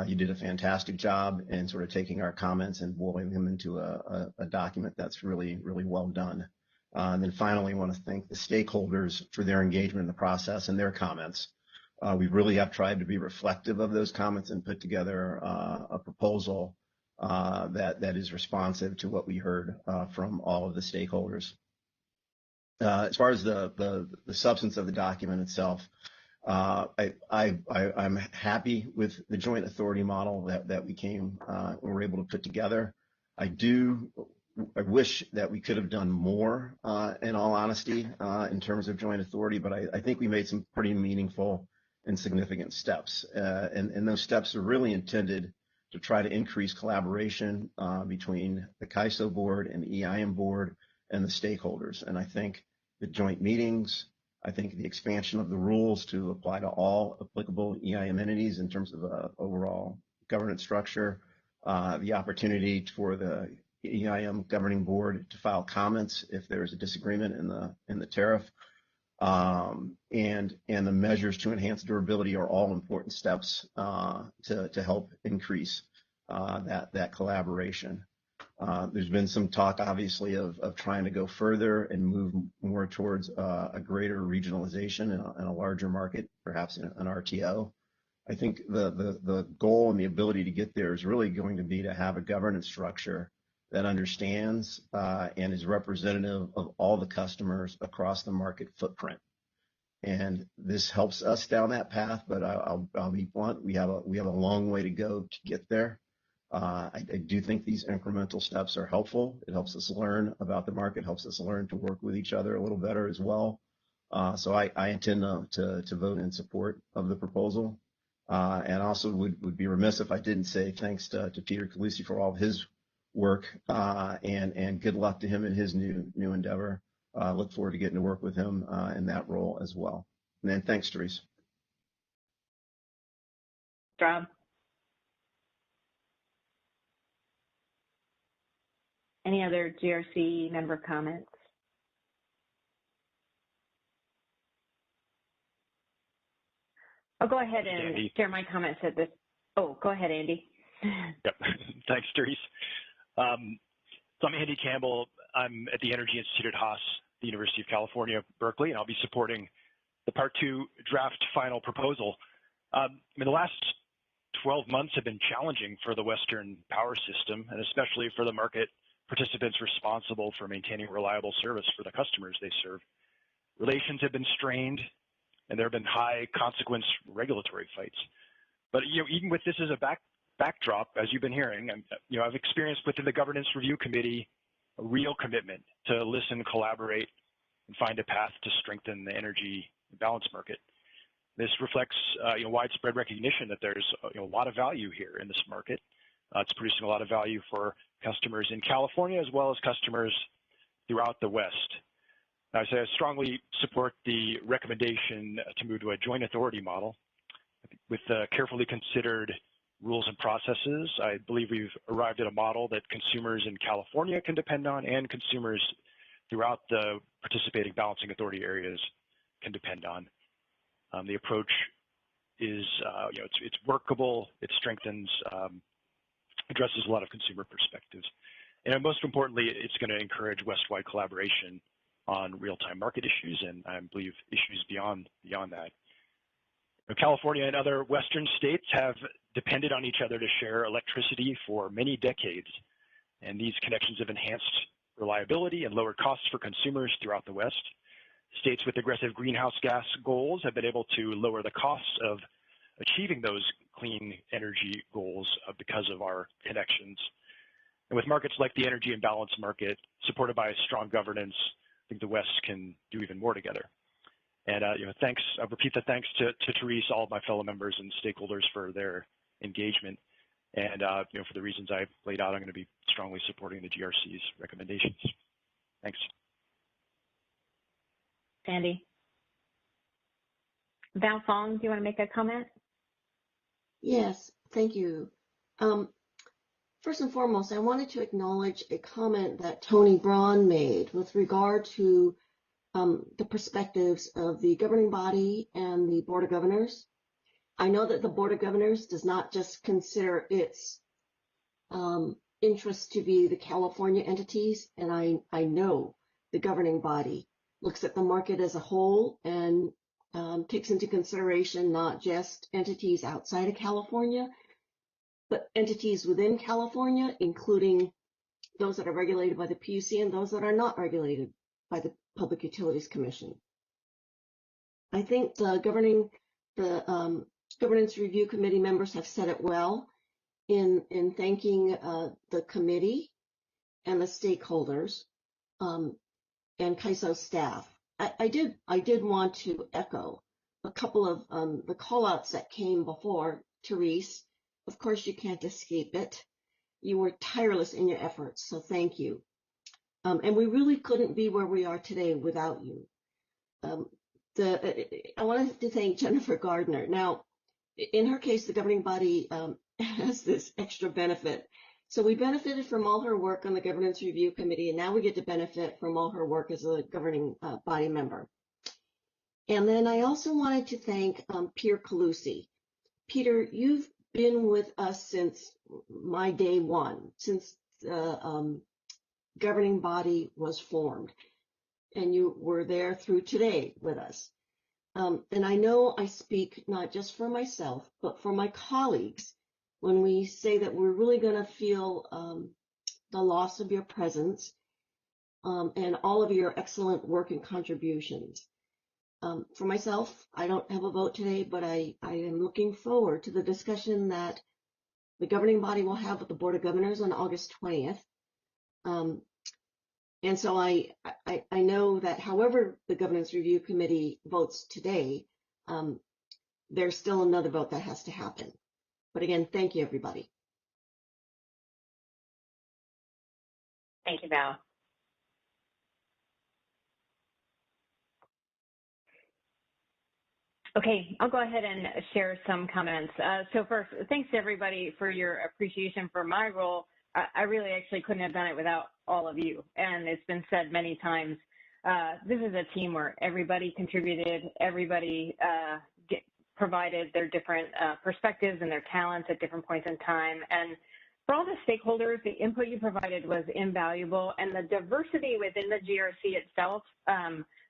Speaker 6: you did a fantastic job in sort of taking our comments and boiling them into a document that's really, really well done. And then finally, I want to thank the stakeholders for their engagement in the process and their comments. We really have tried to be reflective of those comments and put together a proposal that is responsive to what we heard from all of the stakeholders. As far as the substance of the document itself, I'm happy with the joint authority model that we were able to put together. I wish that we could have done more, in all honesty, in terms of joint authority, but I think we made some pretty meaningful and significant steps. And those steps are really intended to try to increase collaboration between the CAISO board and the EIM board and the stakeholders. And I think the joint meetings, I think the expansion of the rules to apply to all applicable EIM entities in terms of overall governance structure, the opportunity for the EIM governing board to file comments if there's a disagreement in the tariff, and the measures to enhance durability are all important steps to help increase that collaboration. There's been some talk, obviously, of trying to go further and move more towards a greater regionalization and a larger market, perhaps an RTO. I think the goal and the ability to get there is really going to be to have a governance structure that understands and is representative of all the customers across the market footprint. And this helps us down that path, but I'll be blunt. We have a long way to go to get there. I do think these incremental steps are helpful. It helps us learn about the market, helps us learn to work with each other a little better as well. So I intend to vote in support of the proposal, and also would be remiss if I didn't say thanks to Peter Calusi for all of his work, and good luck to him in his new endeavor. Look forward to getting to work with him in that role as well. And then thanks, Teresa.
Speaker 4: Rob. Any other GRC member comments? I'll go ahead and share my comments at this. Oh, go ahead, Andy.
Speaker 13: Yep. Thanks, Teresa. So I'm Andy Campbell. I'm at the Energy Institute at Haas, the University of California, Berkeley, and I'll be supporting the Part 2 draft final proposal. The last 12 months have been challenging for the Western power system, and especially for the market participants responsible for maintaining reliable service for the customers they serve. Relations have been strained, and there have been high consequence regulatory fights. But even with this as a backdrop, as you've been hearing, I've experienced within the Governance Review Committee a real commitment to listen, collaborate, and find a path to strengthen the energy balance market. This reflects widespread recognition that there's a lot of value here in this market. It's producing a lot of value for customers in California as well as customers throughout the West. I say I strongly support the recommendation to move to a joint authority model with carefully considered rules and processes. I believe we've arrived at a model that consumers in California can depend on and consumers throughout the participating balancing authority areas can depend on. The approach is, it's workable, it strengthens, addresses a lot of consumer perspectives. And most importantly, it's going to encourage West-wide collaboration on real-time market issues and I believe issues beyond that. California and other Western states have depended on each other to share electricity for many decades, and these connections have enhanced reliability and lowered costs for consumers throughout the West. States with aggressive greenhouse gas goals have been able to lower the costs of achieving those clean energy goals because of our connections. And with markets like the energy imbalance market, supported by strong governance, I think the West can do even more together. And thanks. I repeat the thanks to Teresa, all of my fellow members and stakeholders for their engagement. And for the reasons I've laid out, I'm going to be strongly supporting the GRC's recommendations. Thanks.
Speaker 4: Sandy. Val Fong, do you want to make a comment?
Speaker 14: Yes, thank you. First and foremost, I wanted to acknowledge a comment that Tony Braun made with regard to the perspectives of the governing body and the Board of Governors. I know that the Board of Governors does not just consider its interests to be the California entities, and I know the governing body looks at the market as a whole and takes into consideration not just entities outside of California, but entities within California, including those that are regulated by the PUC and those that are not regulated by the Public Utilities Commission. I think the Governance Review Committee members have said it well in thanking the committee and the stakeholders and CAISO staff. I did want to echo a couple of the call-outs that came before. Teresa, of course, you can't escape it. You were tireless in your efforts, so thank you. And we really couldn't be where we are today without you. I wanted to thank Jennifer Gardner. Now, in her case, the governing body has this extra benefit. So we benefited from all her work on the Governance Review Committee, and now we get to benefit from all her work as a governing body member. And then I also wanted to thank Peter Calusi. Peter, you've been with us since my day one, since the governing body was formed, and you were there through today with us. And I know I speak not just for myself, but for my colleagues when we say that we're really going to feel the loss of your presence and all of your excellent work and contributions. For myself, I don't have a vote today, but I am looking forward to the discussion that the governing body will have with the Board of Governors on August 20th. And so I know that however the Governance Review Committee votes today, there's still another vote that has to happen. But again, thank you, everybody.
Speaker 4: Thank you, Val. Okay, I'll go ahead and share some comments. So first, thanks to everybody for your appreciation for my role. I really actually couldn't have done it without all of you. And it's been said many times, this is a team where everybody contributed, everybody provided their different perspectives and their talents at different points in time. And for all the stakeholders, the input you provided was invaluable, and the diversity within the GRC itself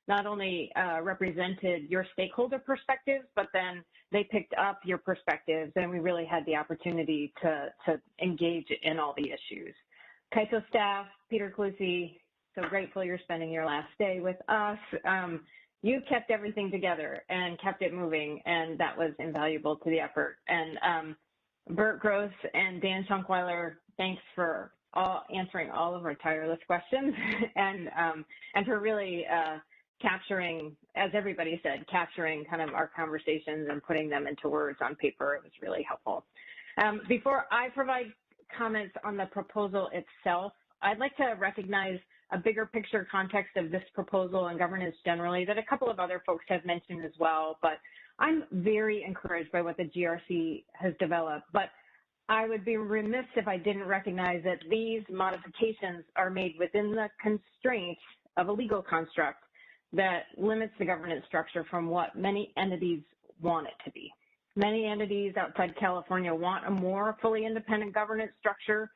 Speaker 4: not only represented your stakeholder perspectives, but then they picked up your perspectives, and we really had the opportunity to engage in all the issues. CAISO staff, Peter Calusi, so grateful you're spending your last day with us. You kept everything together and kept it moving, and that was invaluable to the effort. And Bert Gross and Dan Schunkweiler, thanks for answering all of our tireless questions and for really capturing, as everybody said, capturing kind of our conversations and putting them into words on paper. It was really helpful. Before I provide comments on the proposal itself, I'd like to recognize a bigger picture context of this proposal and governance generally that a couple of other folks have mentioned as well, but I'm very encouraged by what the GRC has developed, but I would be remiss if I didn't recognize that these modifications are made within the constraints of a legal construct that limits the governance structure from what many entities want it to be. Many entities outside California want a more fully independent governance structure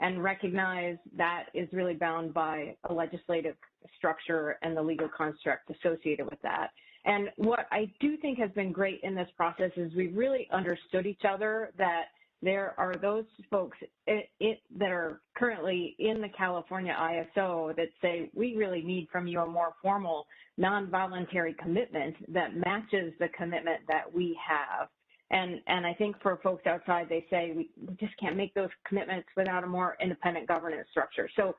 Speaker 4: and recognize that is really bound by a legislative structure and the legal construct associated with that. And what I do think has been great in this process is we've really understood each other, that there are those folks that are currently in the California ISO that say, we really need from you a more formal, non-voluntary commitment that matches the commitment that we have. And I think for folks outside, they say, we just can't make those commitments without a more independent governance structure. So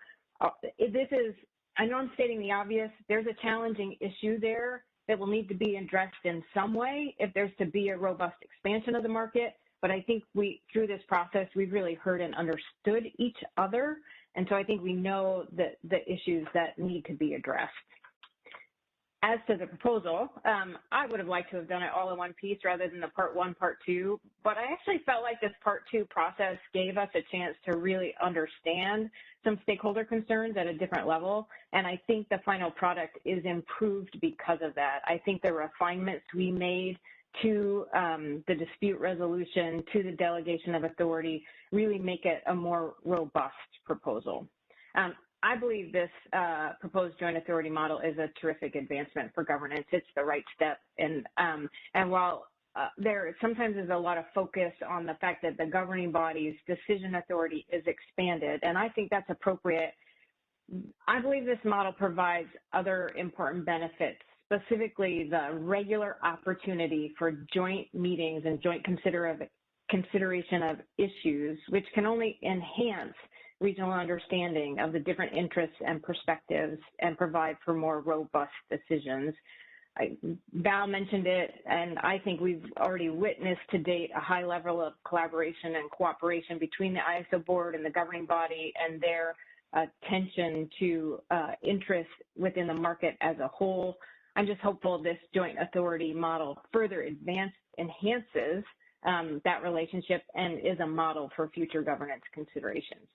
Speaker 4: this is, I know I'm stating the obvious, there's a challenging issue there that will need to be addressed in some way if there's to be a robust expansion of the market. But I think through this process, we've really heard and understood each other. And so I think we know that the issues that need to be addressed. As to the proposal, I would have liked to have done it all in one piece rather than the part one, part two, but I actually felt like this part two process gave us a chance to really understand some stakeholder concerns at a different level, and I think the final product is improved because of that. I think the refinements we made to the dispute resolution, to the delegation of authority, really make it a more robust proposal. I believe this proposed joint authority model is a terrific advancement for governance. It's the right step. And while there sometimes is a lot of focus on the fact that the governing body's decision authority is expanded, and I think that's appropriate, I believe this model provides other important benefits, specifically the regular opportunity for joint meetings and joint consideration of issues, which can only enhance regional understanding of the different interests and perspectives and provide for more robust decisions. Val mentioned it, and I think we've already witnessed to date a high level of collaboration and cooperation between the ISO board and the governing body and their attention to interests within the market as a whole. I'm just hopeful this joint authority model further enhances that relationship and is a model for future governance considerations.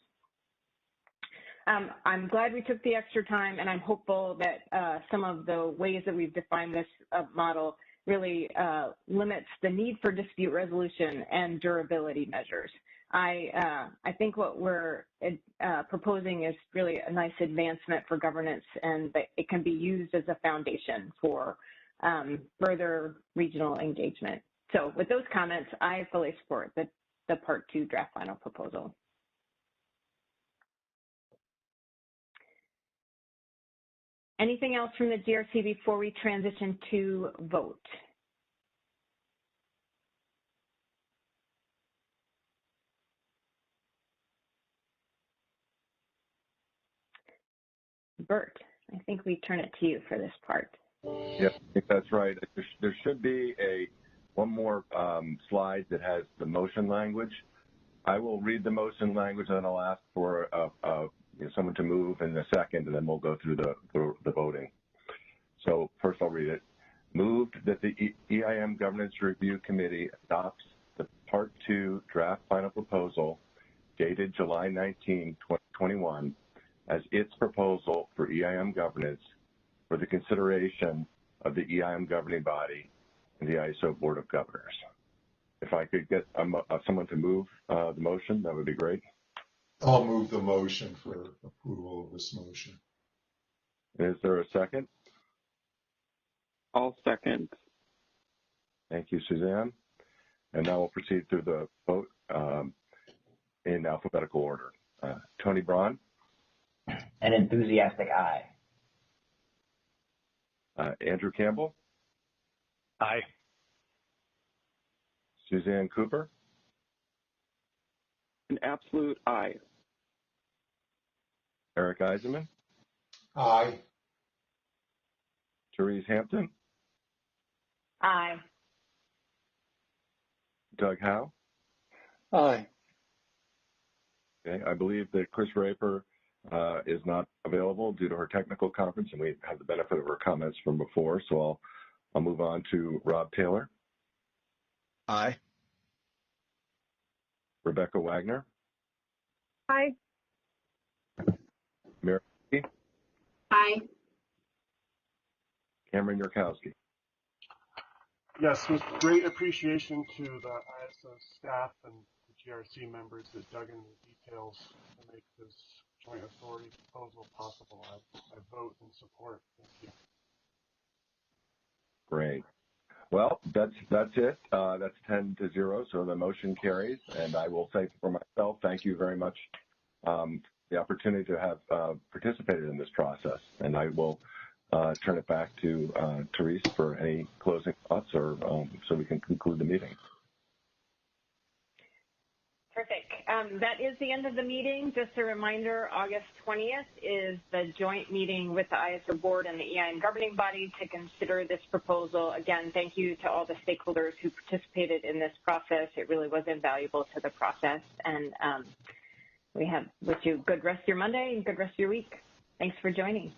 Speaker 4: I'm glad we took the extra time, and I'm hopeful that some of the ways that we've defined this model really limits the need for dispute resolution and durability measures. I think what we're proposing is really a nice advancement for governance, and that it can be used as a foundation for further regional engagement. So with those comments, I fully support the Part 2 draft final proposal. Anything else from the GRC before we transition to vote? Bert, I think we turn it to you for this part.
Speaker 2: Yep, I think that's right. There should be one more slide that has the motion language. I will read the motion language, and then I'll ask for someone to move in a second, and then we'll go through the voting. So first I'll read it. Moved that the EIM Governance Review Committee adopts the Part 2 draft final proposal dated July 19, 2021 as its proposal for EIM governance for the consideration of the EIM governing body and the ISO Board of Governors. If I could get someone to move the motion, that would be great.
Speaker 3: I'll move the motion for approval of this motion.
Speaker 2: Is there a second?
Speaker 9: I'll second.
Speaker 2: Thank you, Suzanne. And now we'll proceed through the vote in alphabetical order. Tony Braun?
Speaker 12: An enthusiastic aye.
Speaker 2: Andrew Campbell?
Speaker 13: Aye.
Speaker 2: Suzanne Cooper?
Speaker 9: An absolute aye.
Speaker 2: Eric Eisenman,
Speaker 3: Aye.
Speaker 2: Teresa Hampton,
Speaker 4: Aye.
Speaker 2: Doug Howe.
Speaker 15: Aye.
Speaker 2: Okay, I believe that Chris Raper is not available due to her technical conference, and we have the benefit of her comments from before, so I'll move on to Rob Taylor.
Speaker 6: Aye.
Speaker 2: Rebecca Wagner.
Speaker 10: Aye.
Speaker 2: Mary.
Speaker 11: Aye.
Speaker 2: Cameron Yurkowski.
Speaker 15: Yes, with great appreciation to the ISO staff and the GRC members that dug into the details to make this joint authority proposal possible. I vote in support. Thank you.
Speaker 2: Great. Well, that's it. That's 10-0, so the motion carries. And I will say for myself, thank you very much the opportunity to have participated in this process. And I will turn it back to Teresa for any closing thoughts, or so we can conclude the meeting.
Speaker 4: Perfect. That is the end of the meeting. Just a reminder, August 20th is the joint meeting with the ISO board and the EIM governing body to consider this proposal. Again, thank you to all the stakeholders who participated in this process. It really was invaluable to the process. And we wish you a good rest of your Monday and good rest of your week. Thanks for joining.